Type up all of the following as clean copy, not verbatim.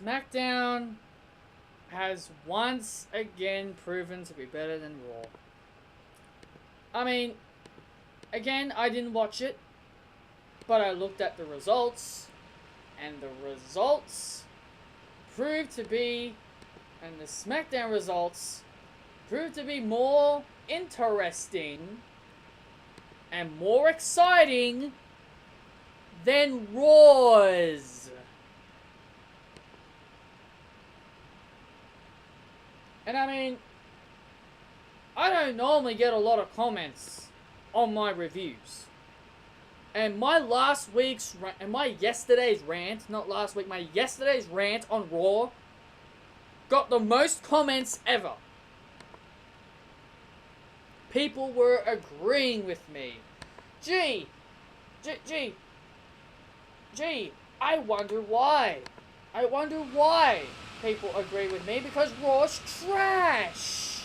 SmackDown has once again proven to be better than Raw. I mean, again, I didn't watch it, but I looked at the results, and the results proved to be, and the SmackDown results proved to be more interesting and more exciting than Raw's. And I mean, I don't normally get a lot of comments on my reviews. And my yesterday's rant, not last week, my yesterday's rant on Raw got the most comments ever. People were agreeing with me. Gee, I wonder why. I wonder why people agree with me, because Raw's trash.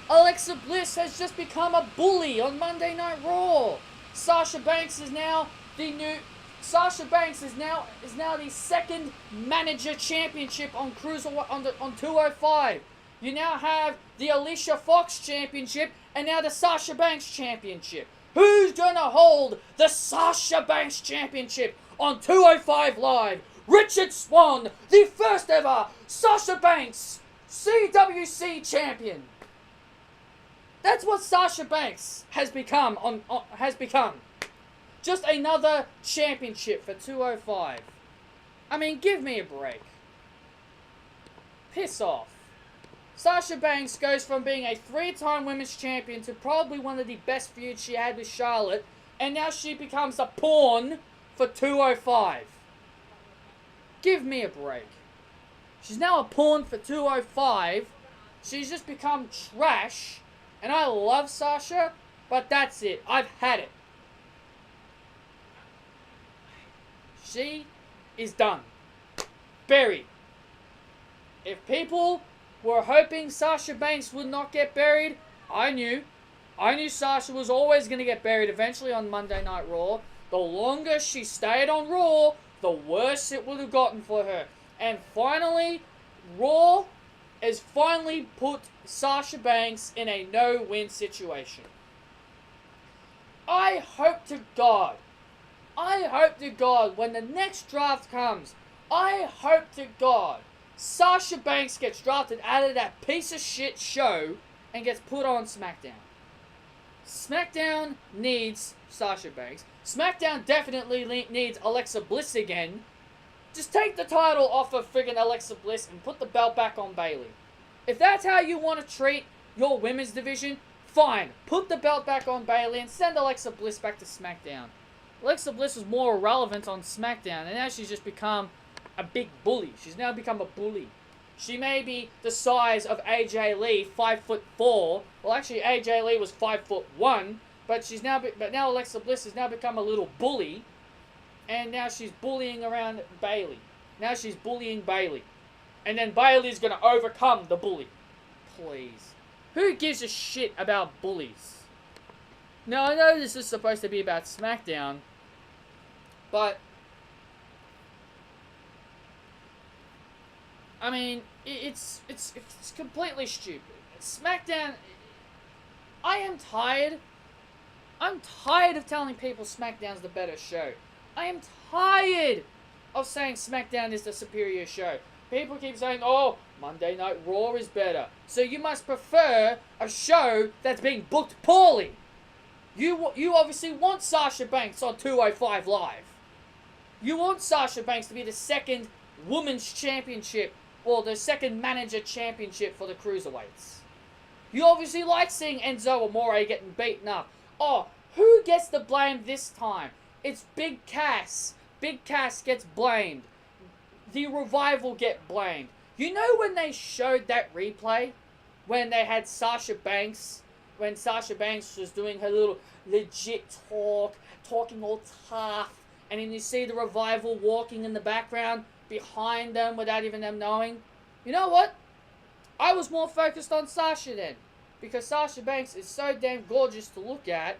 Alexa Bliss has just become a bully on Monday Night Raw. Sasha Banks is now the second manager championship on Cruiserweight on 205. You now have the Alicia Fox championship and now the Sasha Banks championship. Who's gonna hold the Sasha Banks championship on 205 Live? Richard Swann, the first ever Sasha Banks CWC champion. That's what Sasha Banks has become. Just another championship for 205. I mean, give me a break. Piss off. Sasha Banks goes from being a 3-time women's champion to probably one of the best feuds she had with Charlotte, and now she becomes a pawn for 205. Give me a break. She's now a pawn for 205. She's just become trash. And I love Sasha, but that's it. I've had it. She is done. Buried. If people were hoping Sasha Banks would not get buried, I knew Sasha was always going to get buried eventually on Monday Night Raw. The longer she stayed on Raw, the worse it would have gotten for her. And finally, Raw has finally put Sasha Banks in a no-win situation. I hope to God, when the next draft comes, I hope to God Sasha Banks gets drafted out of that piece of shit show and gets put on SmackDown. SmackDown needs Sasha Banks. SmackDown definitely needs Alexa Bliss again. Just take the title off of friggin' Alexa Bliss and put the belt back on Bayley. If that's how you want to treat your women's division, fine. Put the belt back on Bayley and send Alexa Bliss back to SmackDown. Alexa Bliss was more relevant on SmackDown, and now she's just become a big bully. She's now become a bully. She may be the size of AJ Lee, 5'4". Well, actually, AJ Lee was 5'1", but now Alexa Bliss has now become a little bully, and now she's bullying around Bayley. Now she's bullying Bayley, and then Bayley's gonna overcome the bully. Please, who gives a shit about bullies? Now I know this is supposed to be about SmackDown, but I mean, it's completely stupid. SmackDown, I'm tired of telling people SmackDown's the better show. I am tired of saying SmackDown is the superior show. People keep saying, oh, Monday Night Raw is better. So you must prefer a show that's being booked poorly. You obviously want Sasha Banks on 205 Live. You want Sasha Banks to be the second women's championship, or the second manager championship for the Cruiserweights. You obviously like seeing Enzo Amore getting beaten up. Oh, who gets the blame this time? It's Big Cass. Big Cass gets blamed. The Revival get blamed. You know when they showed that replay? When they had Sasha Banks, when Sasha Banks was doing her little legit talking all tough, and then you see the Revival walking in the background behind them without even them knowing. You know what? I was more focused on Sasha then, because Sasha Banks is so damn gorgeous to look at.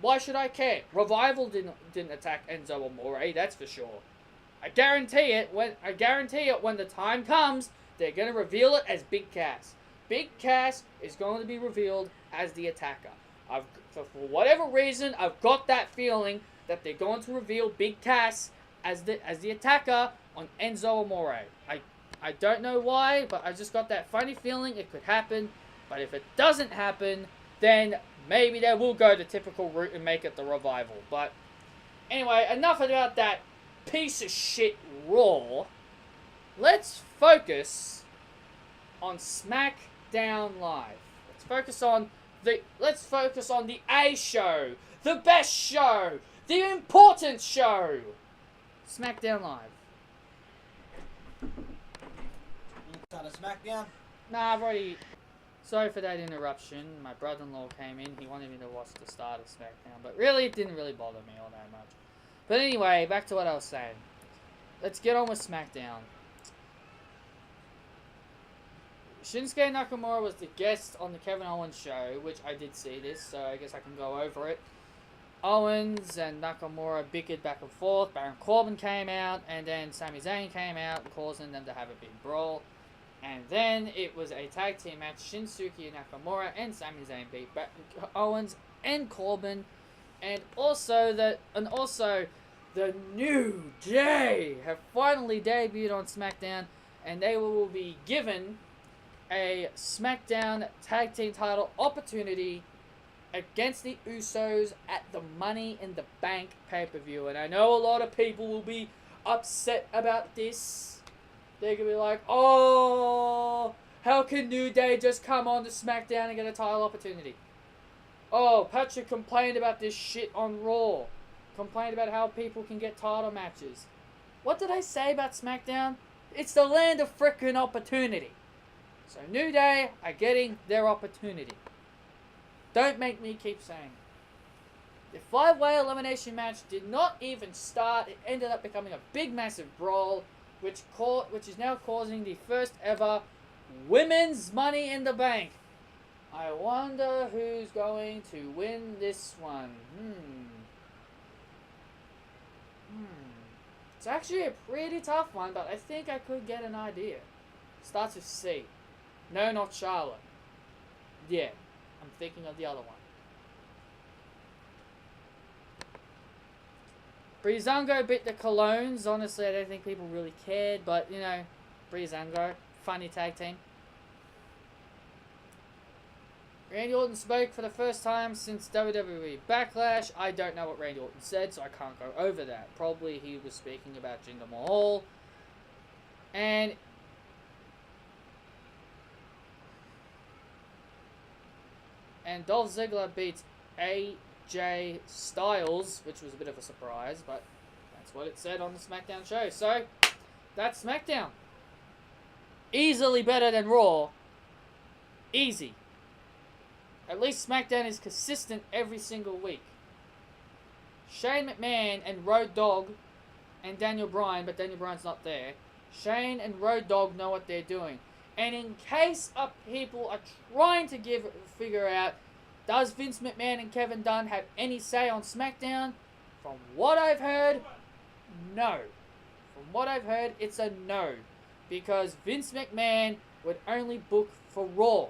Why should I care? Revival didn't attack Enzo Amore, that's for sure. I guarantee it. When the time comes, they're gonna reveal it as Big Cass. Big Cass is going to be revealed as the attacker. For whatever reason, I've got that feeling that they're going to reveal Big Cass as the attacker on Enzo Amore. I don't know why, but I just got that funny feeling it could happen. But if it doesn't happen, then maybe they will go the typical route and make it the revival. But anyway, enough about that piece of shit Raw. Let's focus on SmackDown Live. Let's focus on the A show, the best show, the important show, SmackDown Live. On a SmackDown? Nah, I've already. Sorry for that interruption. My brother-in-law came in. He wanted me to watch the start of SmackDown, but really, it didn't really bother me all that much. But anyway, back to what I was saying. Let's get on with SmackDown. Shinsuke Nakamura was the guest on the Kevin Owens show, which I did see this, so I guess I can go over it. Owens and Nakamura bickered back and forth. Baron Corbin came out, and then Sami Zayn came out, causing them to have a big brawl. And then it was a tag team match. Shinsuke Nakamura and Sami Zayn beat Owens and Corbin. And also the New Day have finally debuted on SmackDown, and they will be given a SmackDown Tag Team title opportunity against the Usos at the Money in the Bank pay-per-view. And I know a lot of people will be upset about this. They're going to be like, oh, how can New Day just come on to SmackDown and get a title opportunity? Oh, Patrick complained about this shit on Raw. Complained about how people can get title matches. What did I say about SmackDown? It's the land of frickin' opportunity. So New Day are getting their opportunity. Don't make me keep saying it. The 5-way elimination match did not even start. It ended up becoming a big, massive brawl, which is now causing the first ever Women's Money in the Bank. I wonder who's going to win this one. It's actually a pretty tough one, but I think I could get an idea. Starts with C. No, not Charlotte. Yeah, I'm thinking of the other one. Breezango beat the Colognes. Honestly, I don't think people really cared, but, you know, Breezango, funny tag team. Randy Orton spoke for the first time since WWE Backlash. I don't know what Randy Orton said, so I can't go over that. Probably he was speaking about Jinder Mahal. And Dolph Ziggler beats AJ Styles, which was a bit of a surprise, but that's what it said on the SmackDown show. So, that's SmackDown. Easily better than Raw. Easy. At least SmackDown is consistent every single week. Shane McMahon and Road Dogg and Daniel Bryan, but Daniel Bryan's not there. Shane and Road Dogg know what they're doing. And in case people are trying to figure out, does Vince McMahon and Kevin Dunn have any say on SmackDown? From what I've heard, no. From what I've heard, it's a no. Because Vince McMahon would only book for Raw.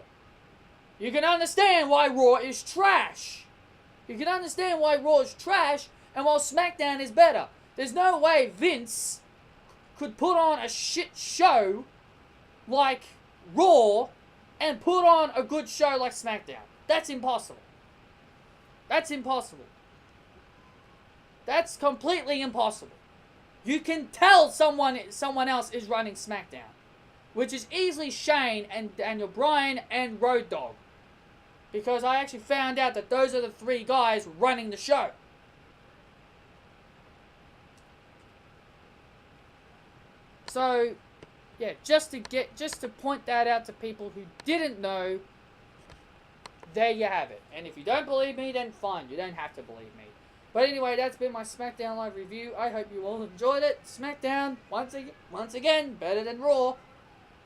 You can understand why Raw is trash. You can understand why Raw is trash and why SmackDown is better. There's no way Vince could put on a shit show like Raw and put on a good show like SmackDown. That's impossible. That's impossible. That's completely impossible. You can tell someone else is running SmackDown, which is easily Shane and Daniel Bryan and Road Dogg. Because I actually found out that those are the three guys running the show. So, yeah, just to point that out to people who didn't know, there you have it. And if you don't believe me, then fine. You don't have to believe me. But anyway, that's been my SmackDown Live review. I hope you all enjoyed it. SmackDown, once again, better than Raw.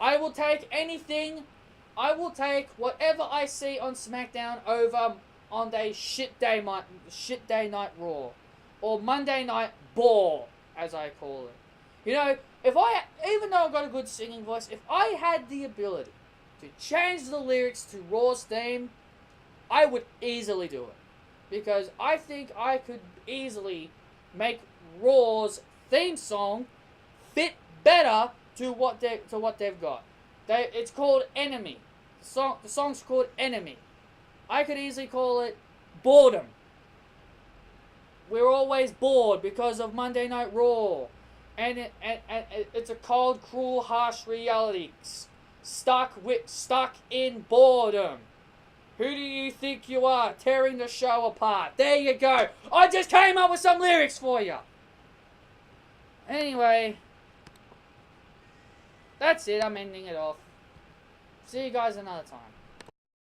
I will take anything. I will take whatever I see on SmackDown over on a shit day night Raw. Or Monday Night Ball, as I call it. You know, even though I've got a good singing voice, if I had the ability to change the lyrics to Raw's theme, I would easily do it. Because I think I could easily make Raw's theme song fit better to what they've got. It's called Enemy. The song's called Enemy. I could easily call it Boredom. We're always bored because of Monday Night Raw. And it's a cold, cruel, harsh reality. Stuck in boredom. Who do you think you are, tearing the show apart? There you go. I just came up with some lyrics for you. Anyway, that's it. I'm ending it off. See you guys another time.